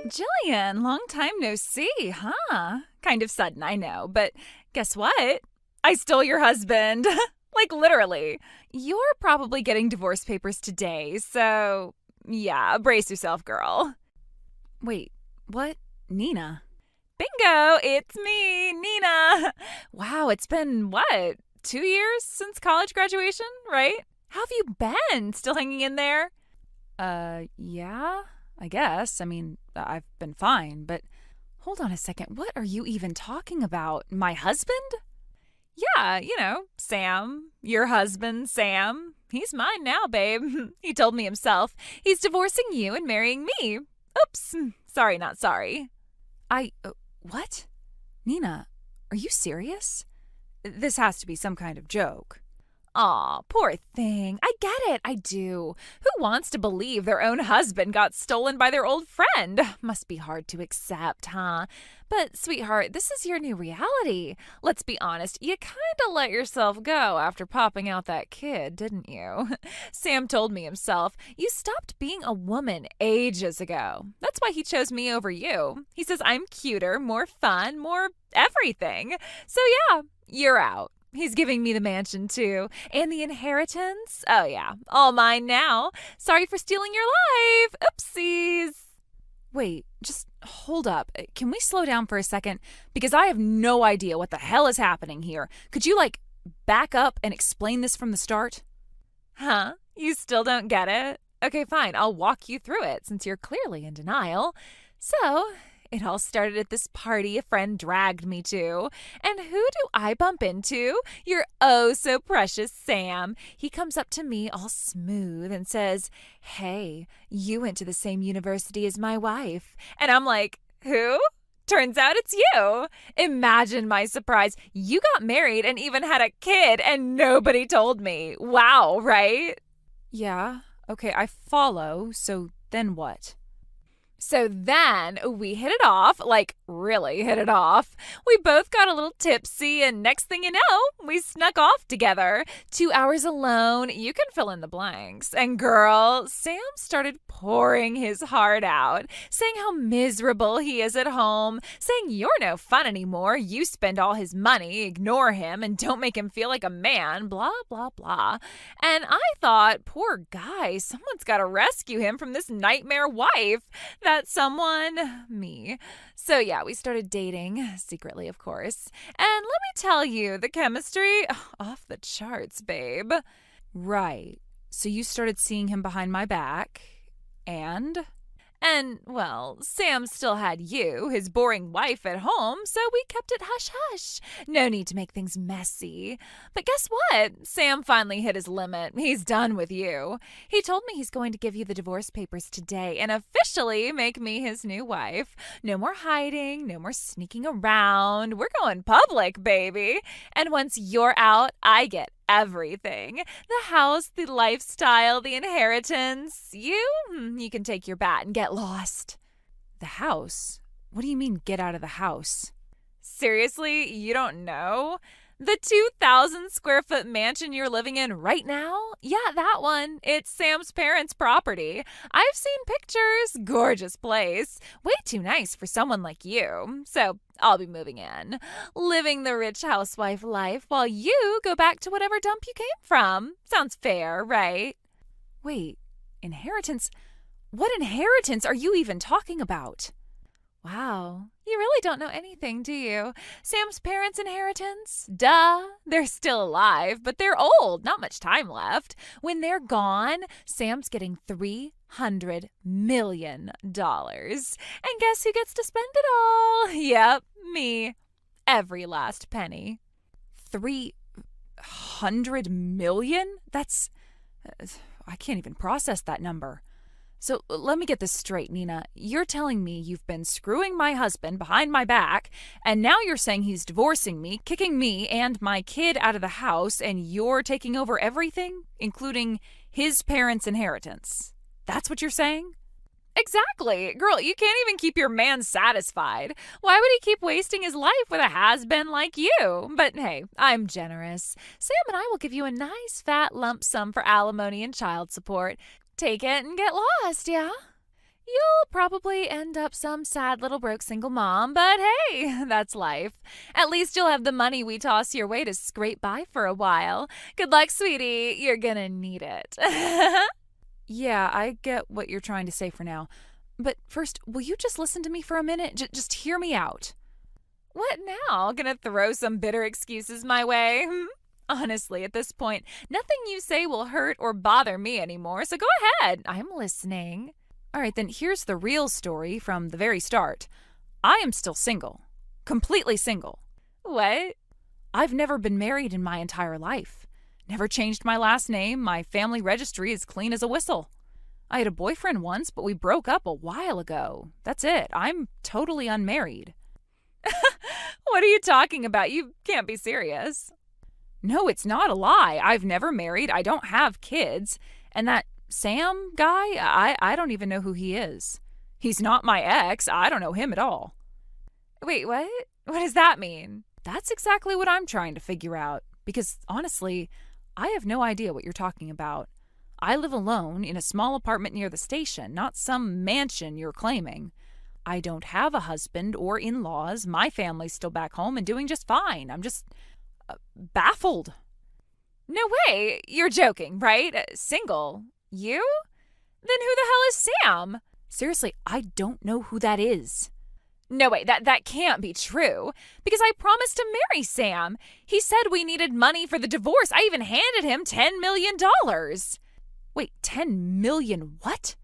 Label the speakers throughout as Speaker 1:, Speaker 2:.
Speaker 1: Jillian, long time no see, huh? Kind of sudden, I know, but guess what? I stole your husband. Like, literally. You're probably getting divorce papers today, so yeah, brace yourself, girl. Wait, what? Nina? Bingo, it's me, Nina. Wow, it's been what? 2 years since college graduation, right? How have you been? Still hanging in there? Yeah, I guess. I mean, I've been fine, but hold on a second. What are you even talking about? My husband? Yeah, Sam. Your husband, Sam. He's mine now, babe. He told me himself. He's divorcing you and marrying me. Oops. Sorry, not sorry. What? Nina, are you serious? This has to be some kind of joke. Aw, poor thing. I get it. I do. Who wants to believe their own husband got stolen by their old friend? Must be hard to accept, huh? But, sweetheart, this is your new reality. Let's be honest, you kinda let yourself go after popping out that kid, didn't you? Sam told me himself, you stopped being a woman ages ago. That's why he chose me over you. He says I'm cuter, more fun, more everything. So yeah, you're out. He's giving me the mansion, too. And the inheritance? Oh, yeah. All mine now. Sorry for stealing your life. Oopsies. Wait, just hold up. Can we slow down for a second? Because I have no idea what the hell is happening here. Could you, back up and explain this from the start? Huh? You still don't get it? Okay, fine. I'll walk you through it since you're clearly in denial. So, it all started at this party a friend dragged me to. And who do I bump into? Your oh so precious Sam. He comes up to me all smooth and says, hey, you went to the same university as my wife. And I'm like, who? Turns out it's you. Imagine my surprise. You got married and even had a kid and nobody told me. Wow, right? Yeah, okay, I follow. So then what? So then we hit it off, really hit it off. We both got a little tipsy, and next thing you know, we snuck off together. 2 hours alone, you can fill in the blanks. And girl, Sam started pouring his heart out, saying how miserable he is at home, saying you're no fun anymore, you spend all his money, ignore him, and don't make him feel like a man, blah, blah, blah. And I thought, poor guy, someone's got to rescue him from this nightmare wife. That someone, me. So yeah, we started dating, secretly of course. And let me tell you, the chemistry, off the charts, babe. Right. So you started seeing him behind my back, and? And, well, Sam still had you, his boring wife, at home, so we kept it hush-hush. No need to make things messy. But guess what? Sam finally hit his limit. He's done with you. He told me he's going to give you the divorce papers today and officially make me his new wife. No more hiding, no more sneaking around. We're going public, baby. And once you're out, I get everything. The house, the lifestyle, the inheritance. You can take your bat and get lost. The house? What do you mean, get out of the house? Seriously, you don't know? The 2,000 square foot mansion you're living in right now? Yeah, that one. It's Sam's parents' property. I've seen pictures. Gorgeous place. Way too nice for someone like you. So I'll be moving in. Living the rich housewife life while you go back to whatever dump you came from. Sounds fair, right? Wait, inheritance? What inheritance are you even talking about? Wow, you really don't know anything, do you? Sam's parents' inheritance? Duh, they're still alive, but they're old, not much time left. When they're gone, Sam's getting $300 million. And guess who gets to spend it all? Yep, me. Every last penny. 300 million? That's... I can't even process that number. So let me get this straight, Nina. You're telling me you've been screwing my husband behind my back, and now you're saying he's divorcing me, kicking me and my kid out of the house, and you're taking over everything, including his parents' inheritance. That's what you're saying? Exactly. Girl, you can't even keep your man satisfied. Why would he keep wasting his life with a has-been like you? But hey, I'm generous. Sam and I will give you a nice fat lump sum for alimony and child support. Take it and get lost, yeah? You'll probably end up some sad little broke single mom, but hey, that's life. At least you'll have the money we toss your way to scrape by for a while. Good luck, sweetie. You're gonna need it. Yeah, I get what you're trying to say for now. But first, will you just listen to me for a minute? Just hear me out. What now? Gonna throw some bitter excuses my way? Honestly, at this point, nothing you say will hurt or bother me anymore, so go ahead. I'm listening. All right, then here's the real story from the very start. I am still single. Completely single. What? I've never been married in my entire life. Never changed my last name. My family registry is clean as a whistle. I had a boyfriend once, but we broke up a while ago. That's it. I'm totally unmarried. What are you talking about? You can't be serious. No, it's not a lie. I've never married. I don't have kids. And that Sam guy, I don't even know who he is. He's not my ex. I don't know him at all. Wait, what? What does that mean? That's exactly what I'm trying to figure out. Because honestly, I have no idea what you're talking about. I live alone in a small apartment near the station, not some mansion you're claiming. I don't have a husband or in-laws. My family's still back home and doing just fine. I'm just baffled. No way. You're joking, right? Single. You? Then who the hell is Sam? Seriously, I don't know who that is. No way, that can't be true. Because I promised to marry Sam. He said we needed money for the divorce. I even handed him $10 million. Wait, 10 million what?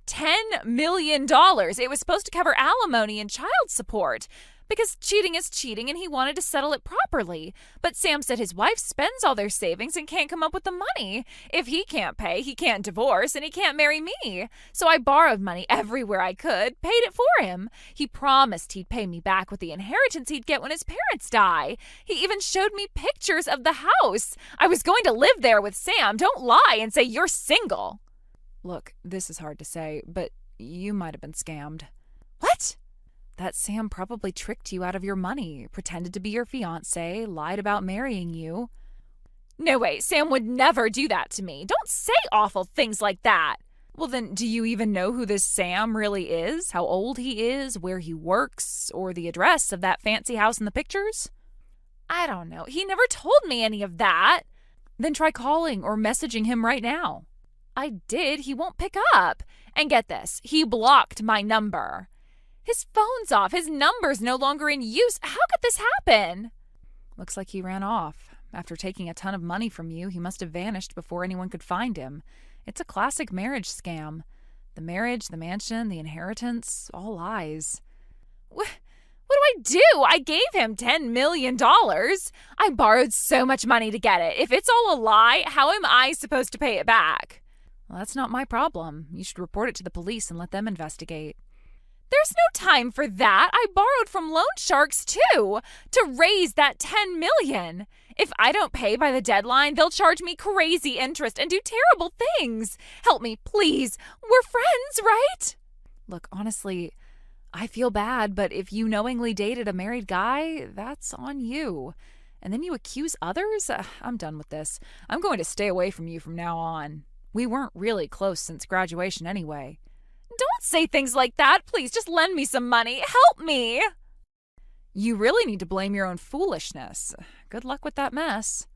Speaker 1: $10 million. It was supposed to cover alimony and child support. Because cheating is cheating and he wanted to settle it properly. But Sam said his wife spends all their savings and can't come up with the money. If he can't pay, he can't divorce and he can't marry me. So I borrowed money everywhere I could, paid it for him. He promised he'd pay me back with the inheritance he'd get when his parents die. He even showed me pictures of the house. I was going to live there with Sam. Don't lie and say you're single. Look, this is hard to say, but you might have been scammed. What? That Sam probably tricked you out of your money, pretended to be your fiancé, lied about marrying you. No way, Sam would never do that to me. Don't say awful things like that. Well then, do you even know who this Sam really is? How old he is, where he works, or the address of that fancy house in the pictures? I don't know. He never told me any of that. Then try calling or messaging him right now. I did. He won't pick up. And get this, he blocked my number. His phone's off. His number's no longer in use. How could this happen? Looks like he ran off. After taking a ton of money from you, he must have vanished before anyone could find him. It's a classic marriage scam. The marriage, the mansion, the inheritance, all lies. What do? I gave him $10 million. I borrowed so much money to get it. If it's all a lie, how am I supposed to pay it back? Well, that's not my problem. You should report it to the police and let them investigate. There's no time for that. I borrowed from loan sharks, too, to raise that $10 million. If I don't pay by the deadline, they'll charge me crazy interest and do terrible things. Help me, please. We're friends, right? Look, honestly, I feel bad, but if you knowingly dated a married guy, that's on you. And then you accuse others? I'm done with this. I'm going to stay away from you from now on. We weren't really close since graduation anyway. Don't say things like that. Please, just lend me some money. Help me. You really need to blame your own foolishness. Good luck with that mess.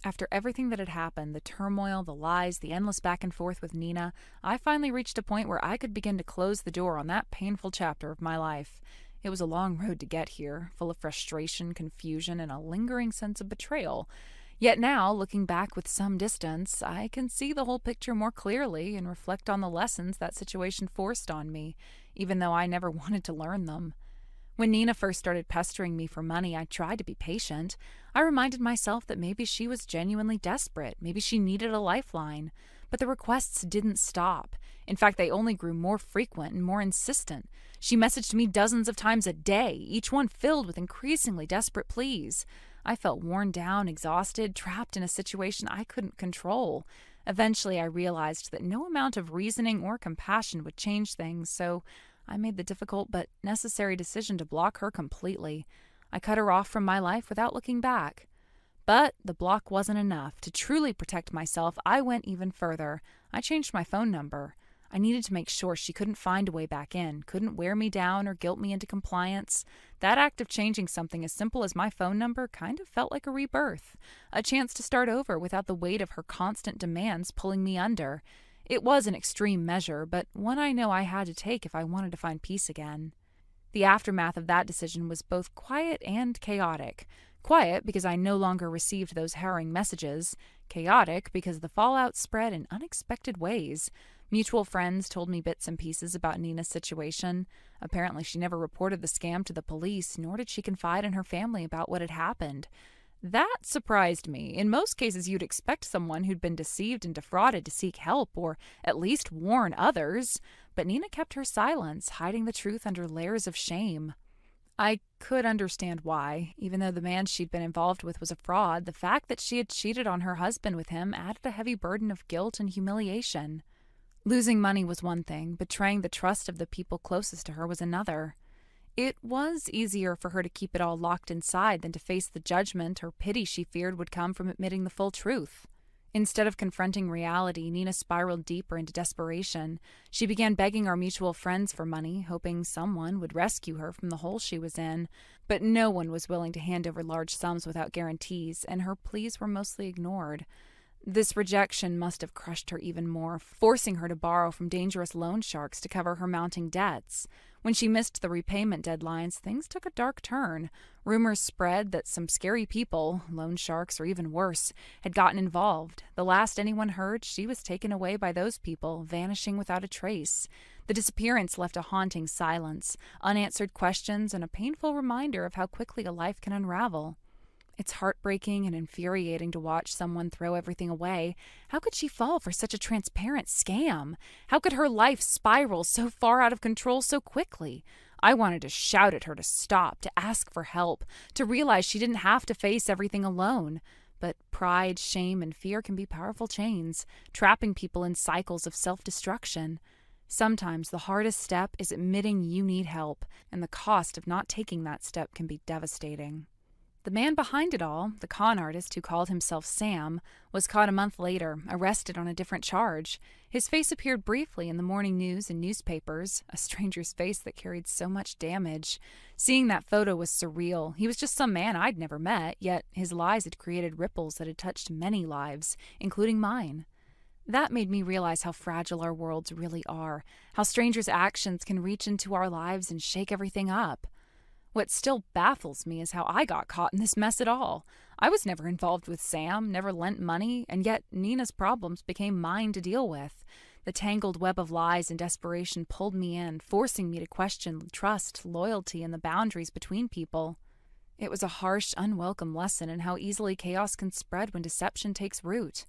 Speaker 1: After everything that had happened, the turmoil, the lies, the endless back and forth with Nina, I finally reached a point where I could begin to close the door on that painful chapter of my life. It was a long road to get here, full of frustration, confusion, and a lingering sense of betrayal. Yet now, looking back with some distance, I can see the whole picture more clearly and reflect on the lessons that situation forced on me, even though I never wanted to learn them. When Nina first started pestering me for money, I tried to be patient. I reminded myself that maybe she was genuinely desperate, maybe she needed a lifeline. But the requests didn't stop. In fact, they only grew more frequent and more insistent. She messaged me dozens of times a day, each one filled with increasingly desperate pleas. I felt worn down, exhausted, trapped in a situation I couldn't control. Eventually, I realized that no amount of reasoning or compassion would change things, so I made the difficult but necessary decision to block her completely. I cut her off from my life without looking back. But the block wasn't enough. To truly protect myself, I went even further. I changed my phone number. I needed to make sure she couldn't find a way back in, couldn't wear me down or guilt me into compliance. That act of changing something as simple as my phone number kind of felt like a rebirth, a chance to start over without the weight of her constant demands pulling me under. It was an extreme measure, but one I know I had to take if I wanted to find peace again. The aftermath of that decision was both quiet and chaotic. Quiet because I no longer received those harrowing messages. Chaotic because the fallout spread in unexpected ways. Mutual friends told me bits and pieces about Nina's situation. Apparently, she never reported the scam to the police, nor did she confide in her family about what had happened. That surprised me. In most cases, you'd expect someone who'd been deceived and defrauded to seek help, or at least warn others. But Nina kept her silence, hiding the truth under layers of shame. I could understand why. Even though the man she'd been involved with was a fraud, the fact that she had cheated on her husband with him added a heavy burden of guilt and humiliation. Losing money was one thing, betraying the trust of the people closest to her was another. It was easier for her to keep it all locked inside than to face the judgment or pity she feared would come from admitting the full truth. Instead of confronting reality, Nina spiraled deeper into desperation. She began begging our mutual friends for money, hoping someone would rescue her from the hole she was in. But no one was willing to hand over large sums without guarantees, and her pleas were mostly ignored. This rejection must have crushed her even more, forcing her to borrow from dangerous loan sharks to cover her mounting debts. When she missed the repayment deadlines, things took a dark turn. Rumors spread that some scary people, loan sharks or even worse, had gotten involved. The last anyone heard, she was taken away by those people, vanishing without a trace. The disappearance left a haunting silence, unanswered questions, and a painful reminder of how quickly a life can unravel. It's heartbreaking and infuriating to watch someone throw everything away. How could she fall for such a transparent scam? How could her life spiral so far out of control so quickly? I wanted to shout at her to stop, to ask for help, to realize she didn't have to face everything alone. But pride, shame, and fear can be powerful chains, trapping people in cycles of self-destruction. Sometimes the hardest step is admitting you need help, and the cost of not taking that step can be devastating. The man behind it all, the con artist who called himself Sam, was caught a month later, arrested on a different charge. His face appeared briefly in the morning news and newspapers, a stranger's face that carried so much damage. Seeing that photo was surreal. He was just some man I'd never met, yet his lies had created ripples that had touched many lives, including mine. That made me realize how fragile our worlds really are, how strangers' actions can reach into our lives and shake everything up. What still baffles me is how I got caught in this mess at all. I was never involved with Sam, never lent money, and yet Nina's problems became mine to deal with. The tangled web of lies and desperation pulled me in, forcing me to question trust, loyalty, and the boundaries between people. It was a harsh, unwelcome lesson in how easily chaos can spread when deception takes root.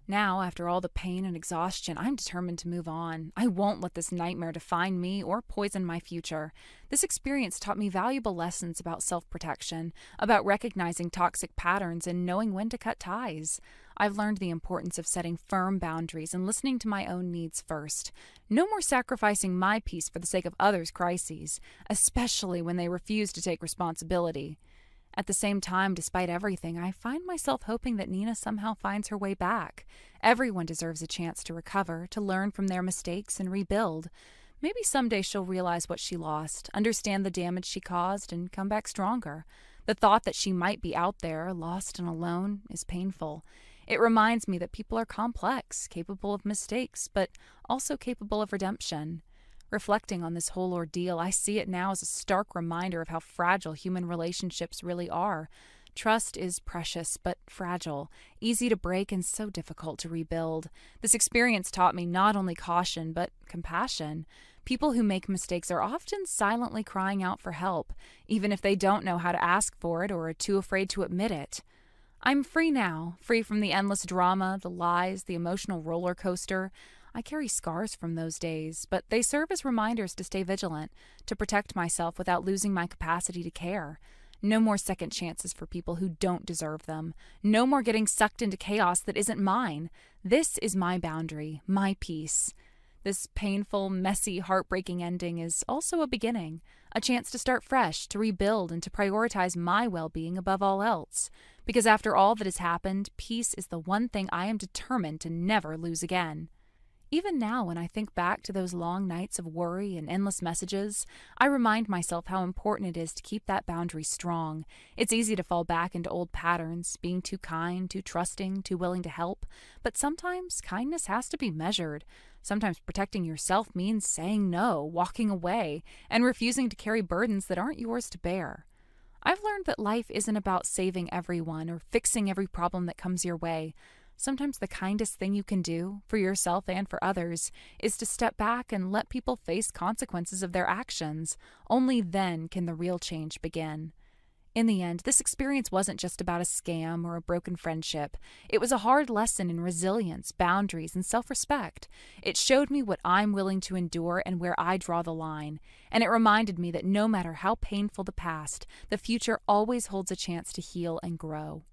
Speaker 1: Now, after all the pain and exhaustion, I'm determined to move on. I won't let this nightmare define me or poison my future. This experience taught me valuable lessons about self-protection, about recognizing toxic patterns and knowing when to cut ties. I've learned the importance of setting firm boundaries and listening to my own needs first. No more sacrificing my peace for the sake of others' crises, especially when they refuse to take responsibility. At the same time, despite everything, I find myself hoping that Nina somehow finds her way back. Everyone deserves a chance to recover, to learn from their mistakes and rebuild. Maybe someday she'll realize what she lost, understand the damage she caused, and come back stronger. The thought that she might be out there, lost and alone, is painful. It reminds me that people are complex, capable of mistakes, but also capable of redemption. Reflecting on this whole ordeal, I see it now as a stark reminder of how fragile human relationships really are. Trust is precious, but fragile, easy to break and so difficult to rebuild. This experience taught me not only caution, but compassion. People who make mistakes are often silently crying out for help, even if they don't know how to ask for it or are too afraid to admit it. I'm free now, free from the endless drama, the lies, the emotional roller coaster. I carry scars from those days, but they serve as reminders to stay vigilant, to protect myself without losing my capacity to care. No more second chances for people who don't deserve them. No more getting sucked into chaos that isn't mine. This is my boundary, my peace. This painful, messy, heartbreaking ending is also a beginning, a chance to start fresh, to rebuild, and to prioritize my well-being above all else. Because after all that has happened, peace is the one thing I am determined to never lose again. Even now, when I think back to those long nights of worry and endless messages, I remind myself how important it is to keep that boundary strong. It's easy to fall back into old patterns, being too kind, too trusting, too willing to help, but sometimes kindness has to be measured. Sometimes protecting yourself means saying no, walking away, and refusing to carry burdens that aren't yours to bear. I've learned that life isn't about saving everyone or fixing every problem that comes your way. Sometimes the kindest thing you can do, for yourself and for others, is to step back and let people face consequences of their actions. Only then can the real change begin. In the end, this experience wasn't just about a scam or a broken friendship. It was a hard lesson in resilience, boundaries, and self-respect. It showed me what I'm willing to endure and where I draw the line. And it reminded me that no matter how painful the past, the future always holds a chance to heal and grow.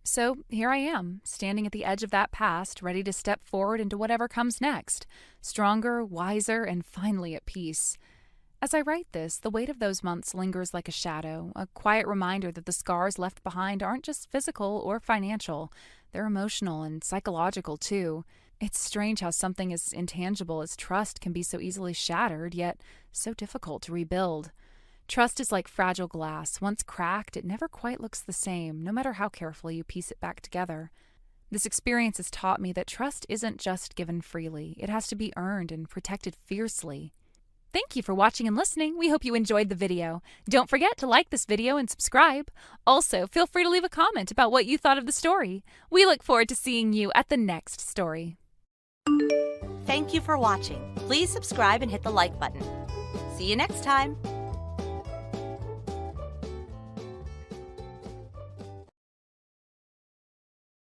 Speaker 1: So here I am, standing at the edge of that past, ready to step forward into whatever comes next, stronger, wiser, and finally at peace. As I write this, the weight of those months lingers like a shadow, a quiet reminder that the scars left behind aren't just physical or financial, they're emotional and psychological too. It's strange how something as intangible as trust can be so easily shattered, yet so difficult to rebuild. Trust is like fragile glass. Once cracked, it never quite looks the same, no matter how carefully you piece it back together. This experience has taught me that trust isn't just given freely. It has to be earned and protected fiercely. Thank you for watching and listening. We hope you enjoyed the video. Don't forget to like this video and subscribe. Also, feel free to leave a comment about what you thought of the story. We look forward to seeing you at the next story.
Speaker 2: Thank you for watching. Please subscribe and hit the like button. See you next time.